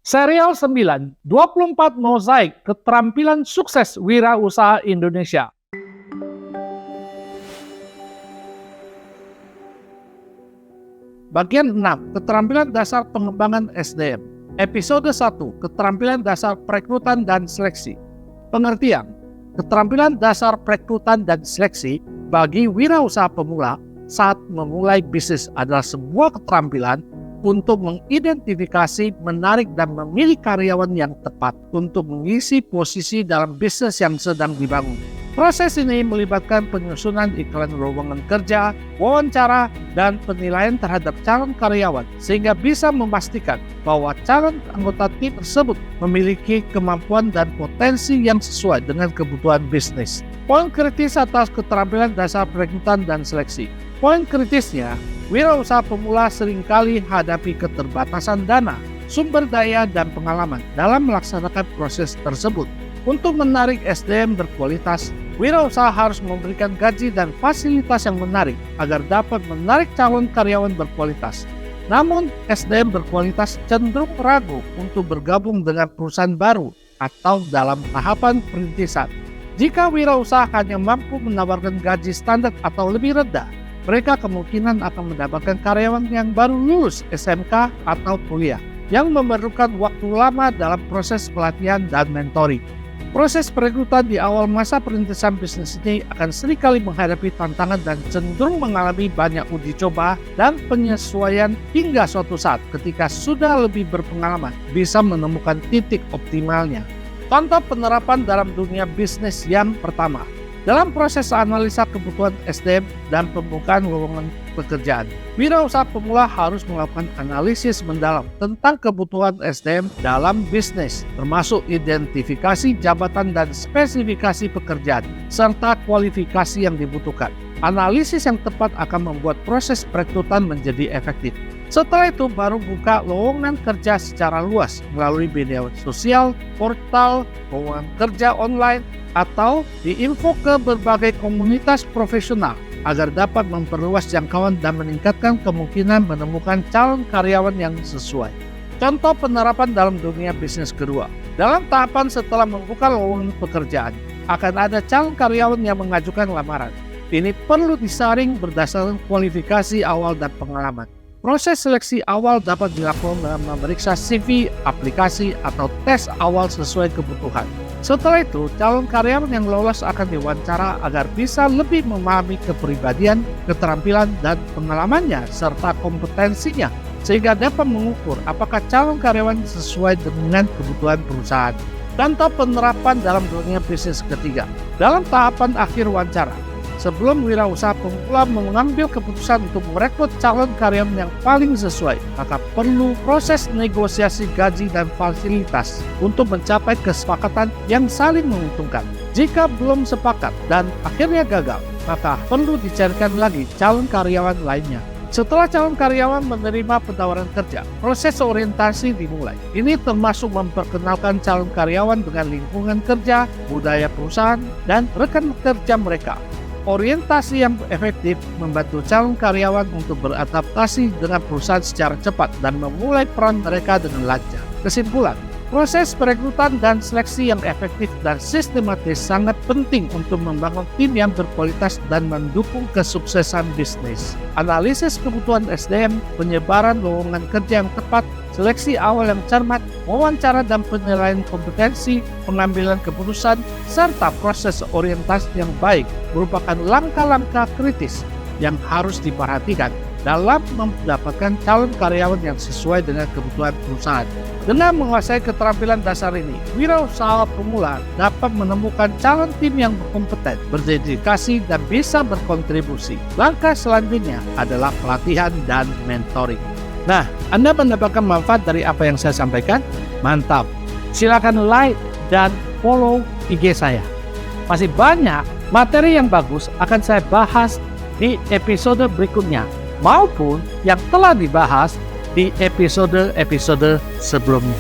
Serial 9, 24 Mozaik Keterampilan Sukses Wirausaha Indonesia. Bagian 6, Keterampilan Dasar Pengembangan SDM. Episode 1, Keterampilan Dasar Perekrutan dan Seleksi. Pengertian, keterampilan dasar perekrutan dan seleksi bagi wirausaha pemula saat memulai bisnis adalah sebuah keterampilan untuk mengidentifikasi, menarik, dan memilih karyawan yang tepat untuk mengisi posisi dalam bisnis yang sedang dibangun. Proses ini melibatkan penyusunan iklan lowongan kerja, wawancara, dan penilaian terhadap calon karyawan sehingga bisa memastikan bahwa calon anggota tim tersebut memiliki kemampuan dan potensi yang sesuai dengan kebutuhan bisnis. Poin kritis atas keterampilan dasar perekrutan dan seleksi. Poin kritisnya, wirausaha pemula seringkali hadapi keterbatasan dana, sumber daya, dan pengalaman dalam melaksanakan proses tersebut. Untuk menarik SDM berkualitas, wirausaha harus memberikan gaji dan fasilitas yang menarik agar dapat menarik calon karyawan berkualitas. Namun, SDM berkualitas cenderung ragu untuk bergabung dengan perusahaan baru atau dalam tahapan perintisan. Jika wirausaha hanya mampu menawarkan gaji standar atau lebih rendah, mereka kemungkinan akan mendapatkan karyawan yang baru lulus SMK atau kuliah, yang memerlukan waktu lama dalam proses pelatihan dan mentoring. Proses perekrutan di awal masa perintisan bisnis ini akan seringkali menghadapi tantangan dan cenderung mengalami banyak uji coba dan penyesuaian hingga suatu saat ketika sudah lebih berpengalaman bisa menemukan titik optimalnya. Contoh penerapan dalam dunia bisnis yang pertama. Dalam proses analisa kebutuhan SDM dan pembukaan lowongan pekerjaan, wirausaha pemula harus melakukan analisis mendalam tentang kebutuhan SDM dalam bisnis, termasuk identifikasi jabatan dan spesifikasi pekerjaan, serta kualifikasi yang dibutuhkan. Analisis yang tepat akan membuat proses perekrutan menjadi efektif. Setelah itu baru buka lowongan kerja secara luas melalui media sosial, portal, lowongan kerja online, atau diinfo ke berbagai komunitas profesional agar dapat memperluas jangkauan dan meningkatkan kemungkinan menemukan calon karyawan yang sesuai. Contoh penerapan dalam dunia bisnis kedua. Dalam tahapan setelah membuka lowongan pekerjaan, akan ada calon karyawan yang mengajukan lamaran. Ini perlu disaring berdasarkan kualifikasi awal dan pengalaman. Proses seleksi awal dapat dilakukan dengan memeriksa CV, aplikasi, atau tes awal sesuai kebutuhan. Setelah itu, calon karyawan yang lolos akan diwawancara agar bisa lebih memahami kepribadian, keterampilan, dan pengalamannya serta kompetensinya sehingga dapat mengukur apakah calon karyawan sesuai dengan kebutuhan perusahaan. Contoh penerapan dalam dunia bisnis ketiga. Dalam tahapan akhir wawancara, sebelum wirausaha pemula mengambil keputusan untuk merekrut calon karyawan yang paling sesuai, maka perlu proses negosiasi gaji dan fasilitas untuk mencapai kesepakatan yang saling menguntungkan. Jika belum sepakat dan akhirnya gagal, maka perlu dicarikan lagi calon karyawan lainnya. Setelah calon karyawan menerima penawaran kerja, proses orientasi dimulai. Ini termasuk memperkenalkan calon karyawan dengan lingkungan kerja, budaya perusahaan, dan rekan kerja mereka. Orientasi yang efektif membantu calon karyawan untuk beradaptasi dengan perusahaan secara cepat dan memulai peran mereka dengan lancar. Kesimpulan, proses perekrutan dan seleksi yang efektif dan sistematis sangat penting untuk membangun tim yang berkualitas dan mendukung kesuksesan bisnis. Analisis kebutuhan SDM, penyebaran lowongan kerja yang tepat, seleksi awal yang cermat, wawancara dan penilaian kompetensi, pengambilan keputusan, serta proses orientasi yang baik merupakan langkah-langkah kritis yang harus diperhatikan dalam mendapatkan calon karyawan yang sesuai dengan kebutuhan perusahaan. Dengan menguasai keterampilan dasar ini, wirausaha pemula dapat menemukan calon tim yang berkompeten, berdedikasi, dan bisa berkontribusi. Langkah selanjutnya adalah pelatihan dan mentoring. Nah, Anda mendapatkan manfaat dari apa yang saya sampaikan? Mantap! Silakan like dan follow IG saya. Masih banyak materi yang bagus akan saya bahas di episode berikutnya, maupun yang telah dibahas di episode-episode sebelumnya.